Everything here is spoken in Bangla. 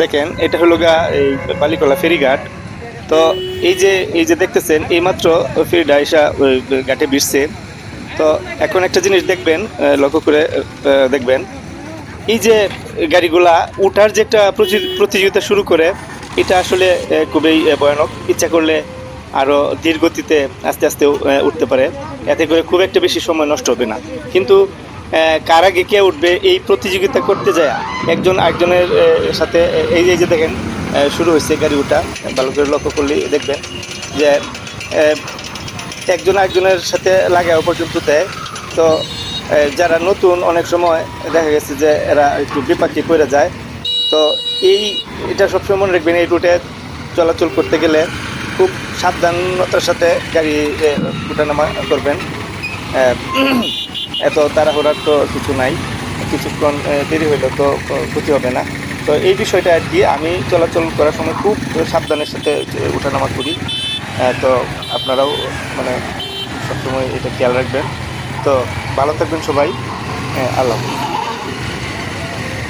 দেখেন এটা হলো গা এই বালিকলা ফেরিঘাট। তো এই যে দেখতেছেন এইমাত্র ফেরিটা এসা ওই ঘাটে ভিড়ছে। তো এখন একটা জিনিস দেখবেন, লক্ষ্য করে দেখবেন, এই যে গাড়িগুলা উঠার যে একটা প্রতিযোগিতা শুরু করে, এটা আসলে খুবই ভয়ানক। ইচ্ছা করলে আরো ধীর গতিতে আস্তে আস্তে উঠতে পারে, এতে করে খুব একটা বেশি সময় নষ্ট হবে না। কিন্তু কার আগে কে উঠবে এই প্রতিযোগিতা করতে যায় একজন আরেকজনের সাথে, এই যে দেখেন শুরু হয়েছে গাড়ি উঠা। ভালো করে লক্ষ্য করলে দেখবেন যে আহ, একজন আরেকজনের সাথে লাগাও পর্যন্ত দেয়। তো যারা নতুন অনেক সময় দেখা গেছে যে এরা একটু বিপাকে পড়ে যায়। তো এই এটা সবসময় মনে রাখবেন, এই রুটে চলাচল করতে গেলে খুব সাবধানতার সাথে গাড়ি ওঠানামা করবেন। আহ, এত তাড়াহুড়ার তো কিছু নাই, কিছুক্ষণ দেরি হইলেও তো ক্ষতি হবে না। তো এই বিষয়টা আর কি, আমি চলাচল করার সময় খুব সাবধানের সাথে ওঠানামা করি। তো আপনারাও মানে সবসময় এটা খেয়াল রাখবেন। তো ভালো থাকবেন সবাই। আল্লাহ হাফেজ।